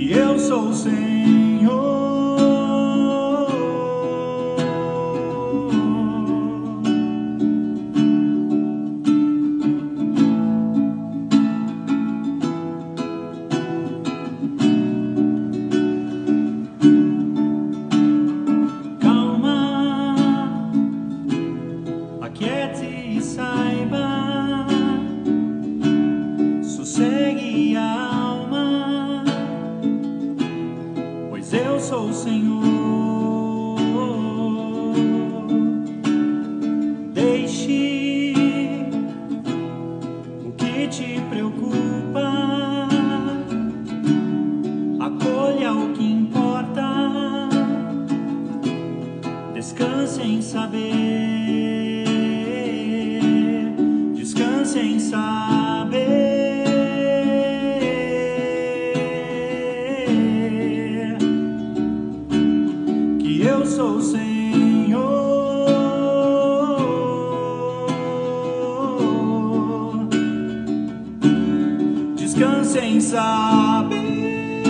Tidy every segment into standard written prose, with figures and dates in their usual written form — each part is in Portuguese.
que eu sou o Senhor. Eu sou o Senhor. Deixe o que te preocupa, acolha o que importa, descanse em saber, descanse em saber eu sou o Senhor. Descanse em saber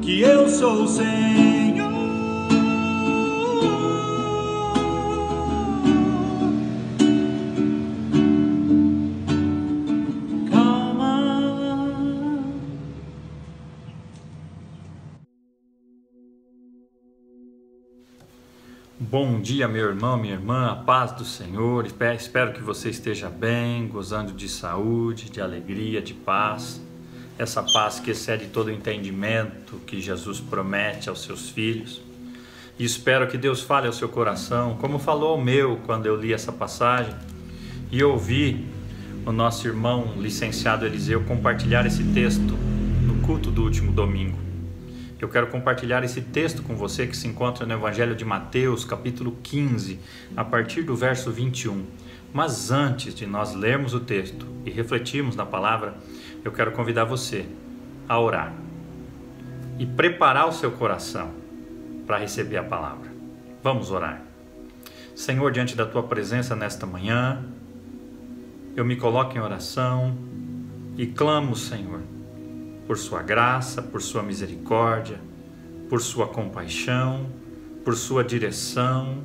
que eu sou o Senhor. Bom dia, meu irmão, minha irmã, a paz do Senhor. Espero que você esteja bem, gozando de saúde, de alegria, de paz. Essa paz que excede todo o entendimento que Jesus promete aos seus filhos. E espero que Deus fale ao seu coração, como falou ao meu quando eu li essa passagem e ouvi o nosso irmão licenciado Eliseu compartilhar esse texto no culto do último domingo. Eu quero compartilhar esse texto com você que se encontra no Evangelho de Mateus, capítulo 15, a partir do verso 21. Mas antes de nós lermos o texto e refletirmos na palavra, eu quero convidar você a orar e preparar o seu coração para receber a palavra. Vamos orar. Senhor, diante da Tua presença nesta manhã, eu me coloco em oração e clamo, Senhor, por Sua graça, por Sua misericórdia, por Sua compaixão, por Sua direção,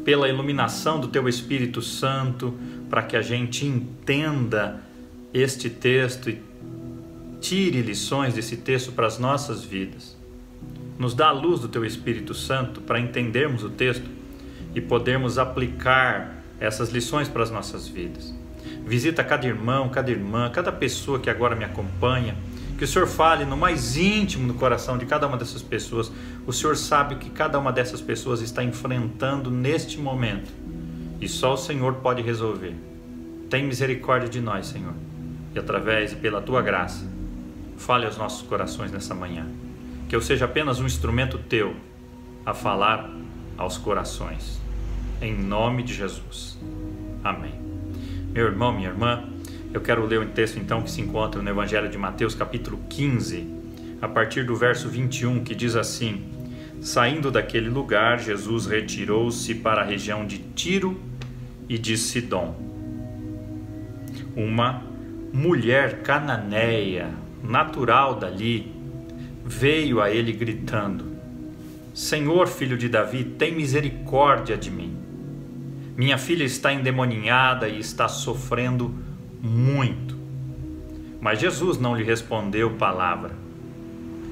pela iluminação do Teu Espírito Santo, para que a gente entenda este texto e tire lições desse texto para as nossas vidas. Nos dá a luz do Teu Espírito Santo para entendermos o texto e podermos aplicar essas lições para as nossas vidas. Visita cada irmão, cada irmã, cada pessoa que agora me acompanha. Que o Senhor fale no mais íntimo do coração de cada uma dessas pessoas. O Senhor sabe o que cada uma dessas pessoas está enfrentando neste momento. E só o Senhor pode resolver. Tem misericórdia de nós, Senhor. E através e pela Tua graça, fale aos nossos corações nessa manhã. Que eu seja apenas um instrumento Teu a falar aos corações. Em nome de Jesus. Amém. Meu irmão, minha irmã, eu quero ler um texto então que se encontra no Evangelho de Mateus, capítulo 15, a partir do verso 21, que diz assim: Saindo daquele lugar, Jesus retirou-se para a região de Tiro e de Sidom. Uma mulher cananeia, natural dali, veio a ele gritando: Senhor, filho de Davi, tem misericórdia de mim. Minha filha está endemoninhada e está sofrendo muito. Mas Jesus não lhe respondeu palavra.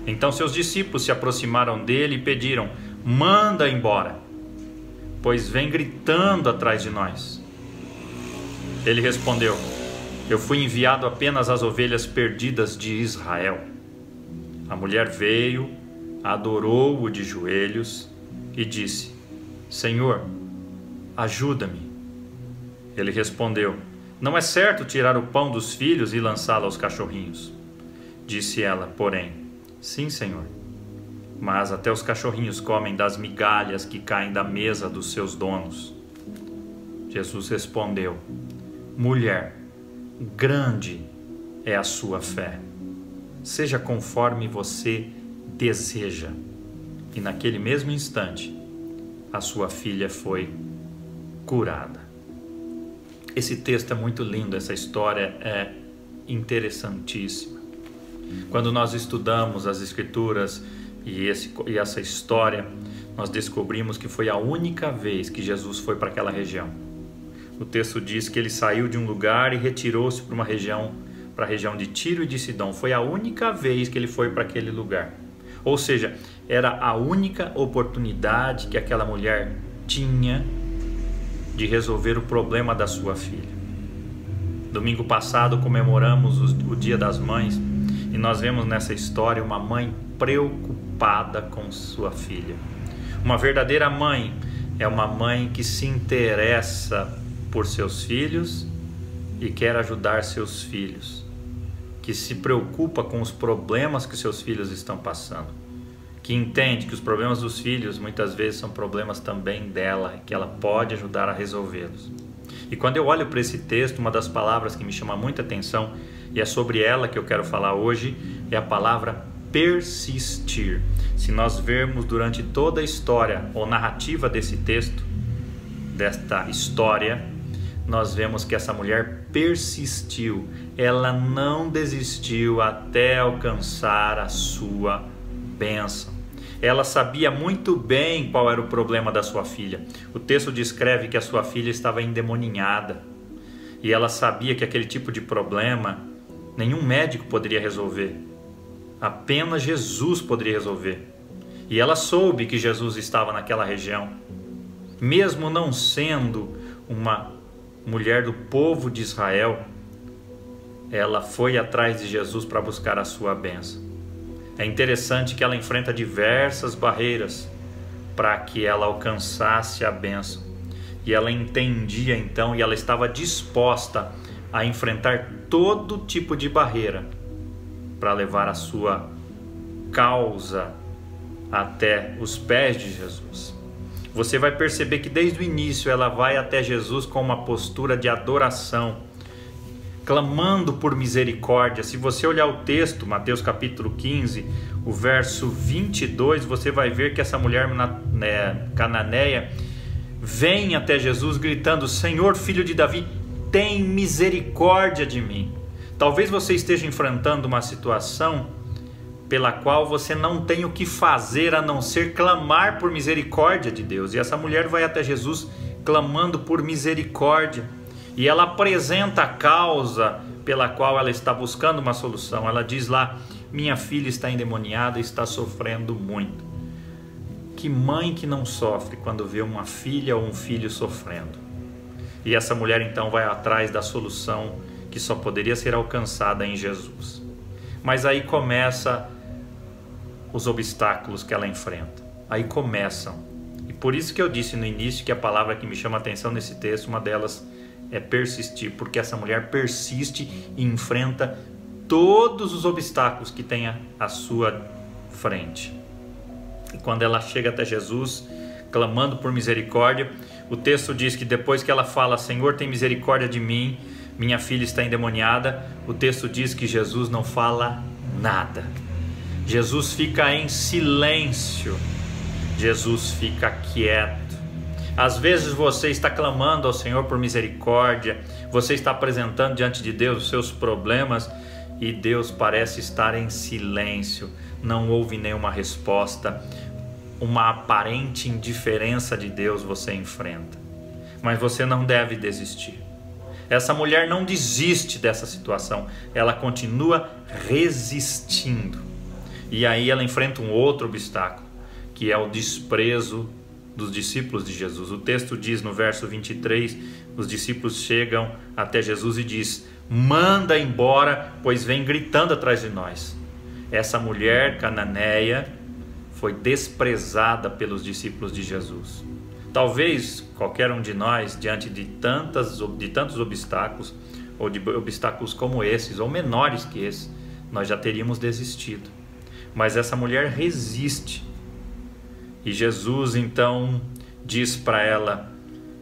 Então seus discípulos se aproximaram dele e pediram: manda embora, pois vem gritando atrás de nós. Ele respondeu: eu fui enviado apenas às ovelhas perdidas de Israel. A mulher veio, adorou-o de joelhos e disse: Senhor, ajuda-me. Ele respondeu: não é certo tirar o pão dos filhos e lançá-lo aos cachorrinhos. Disse ela, porém: sim, Senhor, mas até os cachorrinhos comem das migalhas que caem da mesa dos seus donos. Jesus respondeu: mulher, grande é a sua fé. Seja conforme você deseja. E naquele mesmo instante, a sua filha foi curada. Esse texto é muito lindo, essa história é interessantíssima. Quando nós estudamos as Escrituras e essa história, nós descobrimos que foi a única vez que Jesus foi para aquela região. O texto diz que ele saiu de um lugar e retirou-se para a região de Tiro e de Sidom. Foi a única vez que ele foi para aquele lugar. Ou seja, era a única oportunidade que aquela mulher tinha de resolver o problema da sua filha. Domingo passado comemoramos o Dia das Mães e nós vemos nessa história uma mãe preocupada com sua filha. Uma verdadeira mãe é uma mãe que se interessa por seus filhos e quer ajudar seus filhos, que se preocupa com os problemas que seus filhos estão passando, que entende que os problemas dos filhos muitas vezes são problemas também dela, que ela pode ajudar a resolvê-los. E quando eu olho para esse texto, uma das palavras que me chama muita atenção, e é sobre ela que eu quero falar hoje, é a palavra persistir. Se nós vermos durante toda a história ou narrativa desse texto, desta história, nós vemos que essa mulher persistiu, ela não desistiu até alcançar a sua bênção. Ela sabia muito bem qual era o problema da sua filha. O texto descreve que a sua filha estava endemoninhada e ela sabia que aquele tipo de problema nenhum médico poderia resolver, apenas Jesus poderia resolver. E ela soube que Jesus estava naquela região, mesmo não sendo uma mulher do povo de Israel, ela foi atrás de Jesus para buscar a sua bênção. É interessante que ela enfrenta diversas barreiras para que ela alcançasse a bênção. E ela entendia então, e ela estava disposta a enfrentar todo tipo de barreira para levar a sua causa até os pés de Jesus. Você vai perceber que desde o início ela vai até Jesus com uma postura de adoração, clamando por misericórdia. Se você olhar o texto, Mateus capítulo 15, o verso 22, você vai ver que essa mulher cananeia vem até Jesus gritando: Senhor, filho de Davi, tem misericórdia de mim. Talvez você esteja enfrentando uma situação pela qual você não tem o que fazer a não ser clamar por misericórdia de Deus. E essa mulher vai até Jesus clamando por misericórdia. E ela apresenta a causa pela qual ela está buscando uma solução. Ela diz lá: minha filha está endemoniada e está sofrendo muito. Que mãe que não sofre quando vê uma filha ou um filho sofrendo? E essa mulher então vai atrás da solução que só poderia ser alcançada em Jesus. Mas aí começam os obstáculos que ela enfrenta. Aí começam. E por isso que eu disse no início que a palavra que me chama a atenção nesse texto, uma delas é persistir, porque essa mulher persiste e enfrenta todos os obstáculos que tem à sua frente. E quando ela chega até Jesus, clamando por misericórdia, o texto diz que depois que ela fala: Senhor, tem misericórdia de mim, minha filha está endemoniada, o texto diz que Jesus não fala nada. Jesus fica em silêncio, Jesus fica quieto. Às vezes você está clamando ao Senhor por misericórdia, você está apresentando diante de Deus os seus problemas e Deus parece estar em silêncio, não houve nenhuma resposta, uma aparente indiferença de Deus você enfrenta. Mas você não deve desistir. Essa mulher não desiste dessa situação, ela continua resistindo. E aí ela enfrenta um outro obstáculo, que é o desprezo dos discípulos de Jesus. O texto diz no verso 23, os discípulos chegam até Jesus e diz: manda embora, pois vem gritando atrás de nós. Essa mulher cananeia foi desprezada pelos discípulos de Jesus. Talvez qualquer um de nós, diante de tantos obstáculos, ou de obstáculos como esses, ou menores que esses, nós já teríamos desistido. Mas essa mulher resiste. E Jesus então diz para ela: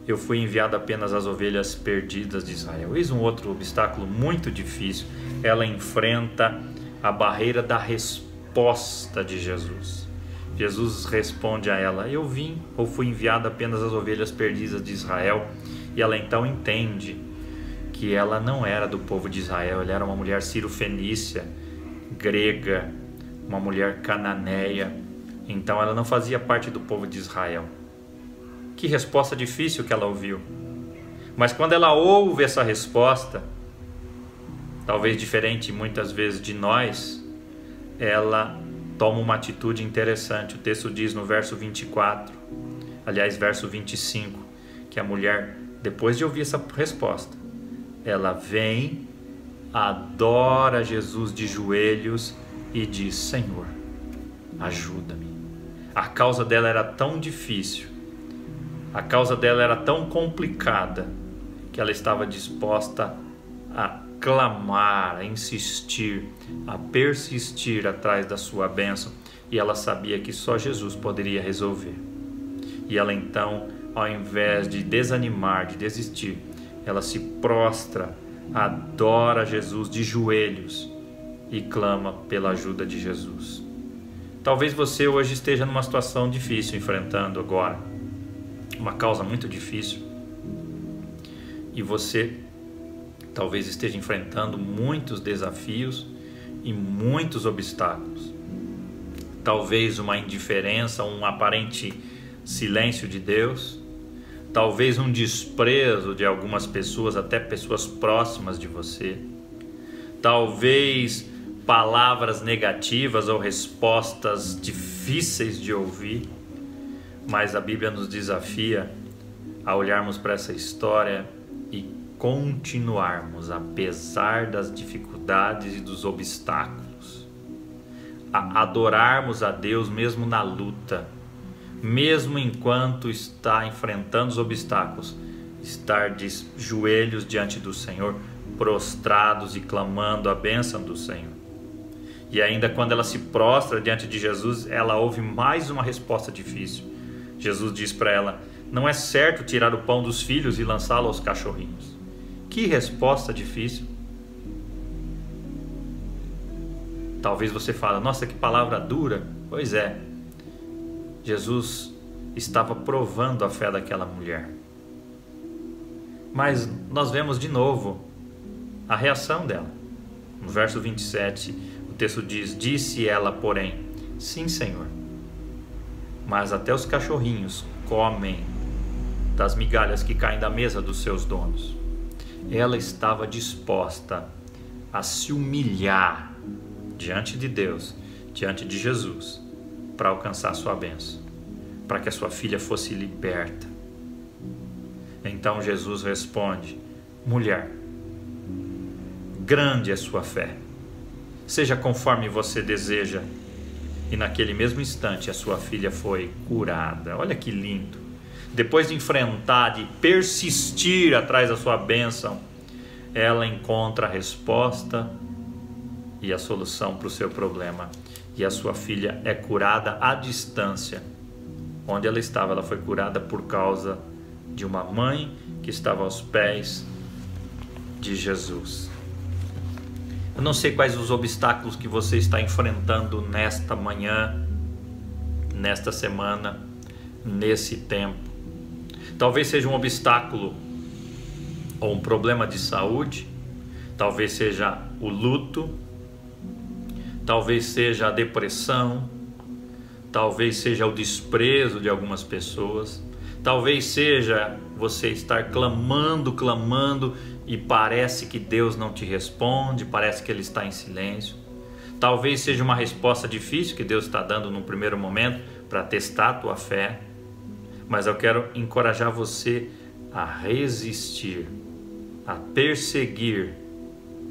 eu fui enviado apenas às ovelhas perdidas de Israel. Eis um outro obstáculo muito difícil. Ela enfrenta a barreira da resposta de Jesus. Jesus responde a ela: eu vim ou fui enviado apenas às ovelhas perdidas de Israel. E ela então entende que ela não era do povo de Israel, ela era uma mulher cirofenícia, grega, uma mulher cananeia, então ela não fazia parte do povo de Israel. Que resposta difícil que ela ouviu. Mas quando ela ouve essa resposta, talvez diferente muitas vezes de nós, ela toma uma atitude interessante. O texto diz no verso 24, aliás, verso 25, que a mulher, depois de ouvir essa resposta, ela vem, adora Jesus de joelhos e diz: Senhor, ajuda-me. A causa dela era tão difícil, a causa dela era tão complicada, que ela estava disposta a clamar, a insistir, a persistir atrás da sua bênção, e ela sabia que só Jesus poderia resolver. E ela então, ao invés de desanimar, de desistir, ela se prostra, adora Jesus de joelhos e clama pela ajuda de Jesus. Talvez você hoje esteja numa situação difícil, enfrentando agora uma causa muito difícil, e você talvez esteja enfrentando muitos desafios e muitos obstáculos. Talvez uma indiferença, um aparente silêncio de Deus, talvez um desprezo de algumas pessoas, até pessoas próximas de você, talvez palavras negativas ou respostas difíceis de ouvir, mas a Bíblia nos desafia a olharmos para essa história e continuarmos, apesar das dificuldades e dos obstáculos, a adorarmos a Deus mesmo na luta, mesmo enquanto está enfrentando os obstáculos, estar de joelhos diante do Senhor, prostrados e clamando a bênção do Senhor. E ainda quando ela se prostra diante de Jesus, ela ouve mais uma resposta difícil. Jesus diz para ela: não é certo tirar o pão dos filhos e lançá-lo aos cachorrinhos. Que resposta difícil. Talvez você fale: nossa, que palavra dura. Pois é, Jesus estava provando a fé daquela mulher. Mas nós vemos de novo a reação dela. No verso 27, o texto diz: disse ela, porém, sim, Senhor, mas até os cachorrinhos comem das migalhas que caem da mesa dos seus donos. Ela estava disposta a se humilhar diante de Deus, diante de Jesus, para alcançar sua bênção, para que a sua filha fosse liberta. Então Jesus responde: mulher, grande é sua fé, seja conforme você deseja. E naquele mesmo instante a sua filha foi curada. Olha que lindo. Depois de enfrentar, de persistir atrás da sua bênção, ela encontra a resposta e a solução para o seu problema. E a sua filha é curada à distância. Onde ela estava, ela foi curada por causa de uma mãe que estava aos pés de Jesus. Eu não sei quais os obstáculos que você está enfrentando nesta manhã, nesta semana, nesse tempo. Talvez seja um obstáculo ou um problema de saúde, talvez seja o luto, talvez seja a depressão, talvez seja o desprezo de algumas pessoas, talvez seja você estar clamando e parece que Deus não te responde, parece que Ele está em silêncio. Talvez seja uma resposta difícil que Deus está dando num primeiro momento para testar a tua fé. Mas eu quero encorajar você a resistir, a perseguir,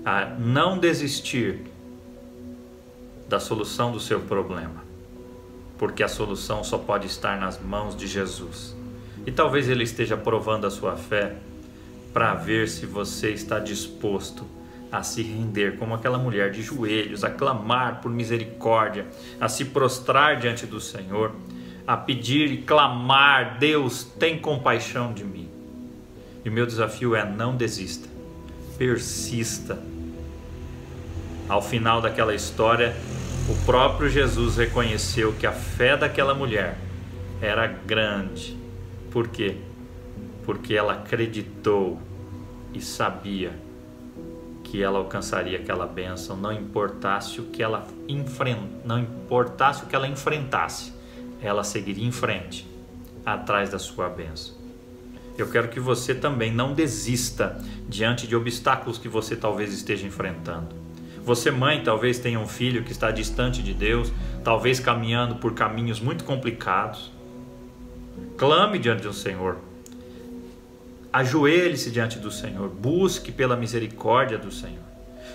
a não desistir da solução do seu problema, porque a solução só pode estar nas mãos de Jesus. E talvez Ele esteja provando a sua fé para ver se você está disposto a se render como aquela mulher de joelhos, a clamar por misericórdia, a se prostrar diante do Senhor, a pedir e clamar: Deus, tem compaixão de mim. E o meu desafio é: não desista, persista. Ao final daquela história, o próprio Jesus reconheceu que a fé daquela mulher era grande. Por quê? Porque ela acreditou e sabia que ela alcançaria aquela bênção, não importasse o que ela enfrentasse, ela seguiria em frente, atrás da sua bênção. Eu quero que você também não desista diante de obstáculos que você talvez esteja enfrentando. Você, mãe, talvez tenha um filho que está distante de Deus, talvez caminhando por caminhos muito complicados. Clame diante do Senhor. Ajoelhe-se diante do Senhor. Busque pela misericórdia do Senhor.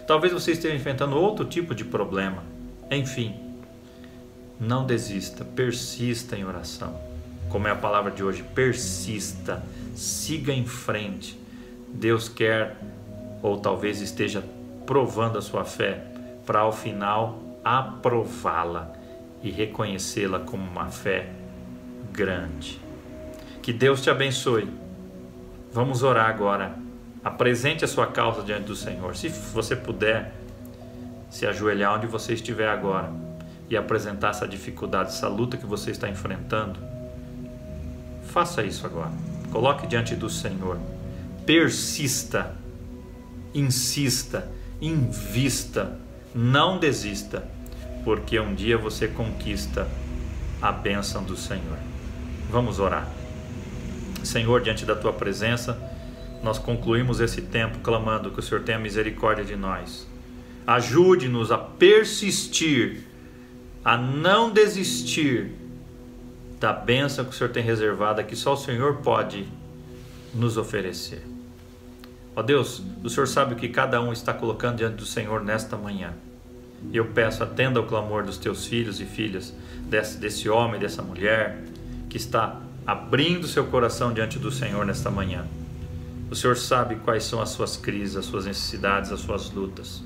Talvez você esteja enfrentando outro tipo de problema. Enfim, não desista. Persista em oração. Como é a palavra de hoje, persista. Siga em frente. Deus quer, ou talvez esteja provando a sua fé, para ao final aprová-la e reconhecê-la como uma fé grande. Que Deus te abençoe. Vamos orar agora. Apresente a sua causa diante do Senhor. Se você puder, se ajoelhar onde você estiver agora e apresentar essa dificuldade, essa luta que você está enfrentando, faça isso agora. Coloque diante do Senhor. Persista, insista, invista, não desista, porque um dia você conquista a bênção do Senhor. Vamos orar. Senhor, diante da Tua presença, nós concluímos esse tempo clamando que o Senhor tenha misericórdia de nós. Ajude-nos a persistir, a não desistir da bênção que o Senhor tem reservada, que só o Senhor pode nos oferecer. Ó Deus, o Senhor sabe o que cada um está colocando diante do Senhor nesta manhã. E eu peço, atenda ao clamor dos Teus filhos e filhas, desse homem, dessa mulher, que está abrindo seu coração diante do Senhor nesta manhã. O Senhor sabe quais são as suas crises, as suas necessidades, as suas lutas.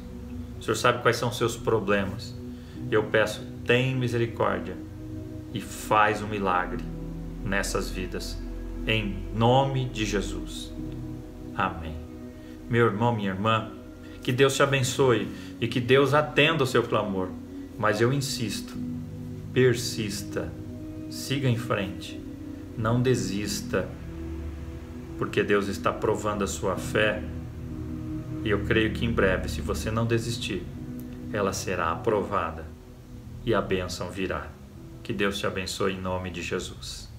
O Senhor sabe quais são os seus problemas. Eu peço, tem misericórdia e faz um milagre nessas vidas, em nome de Jesus. Amém. Meu irmão, minha irmã, que Deus te abençoe e que Deus atenda o seu clamor. Mas eu insisto, persista, siga em frente, não desista, porque Deus está provando a sua fé. E eu creio que em breve, se você não desistir, ela será aprovada e a bênção virá. Que Deus te abençoe em nome de Jesus.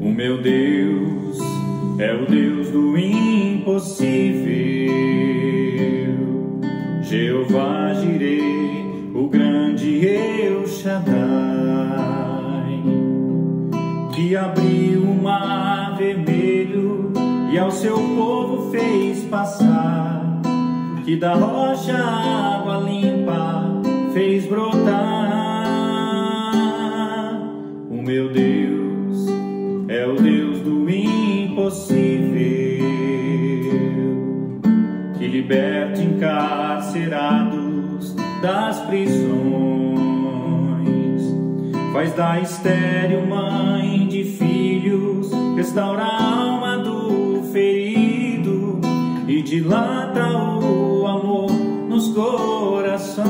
O meu Deus é o Deus do impossível, Jeová Jireh, o grande El Shaddai, que abriu o mar vermelho e ao seu povo fez passar, que da rocha água limpa fez brotar. O meu Deus é o Deus do impossível, que liberta encarcerados das prisões, faz da estéril mãe de filhos, restaura a alma do ferido e dilata o amor nos corações,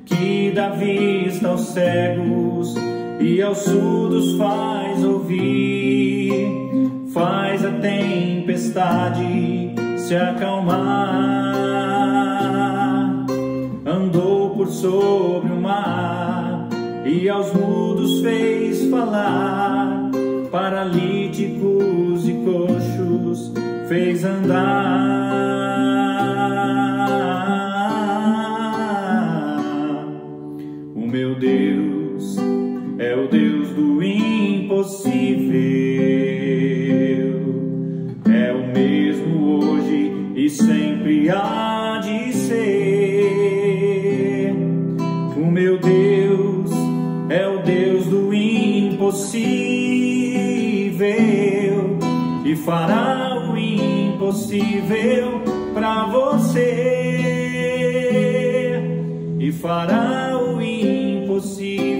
que dá vista aos cegos e aos surdos faz ouvir, faz a tempestade se acalmar, andou por sobre o mar e aos mudos fez falar, paralíticos e coxos fez andar. O meu Deus é o Deus do impossível, é o mesmo hoje e sempre há de ser. O meu Deus é o Deus do impossível e fará o impossível pra você, e fará o impossível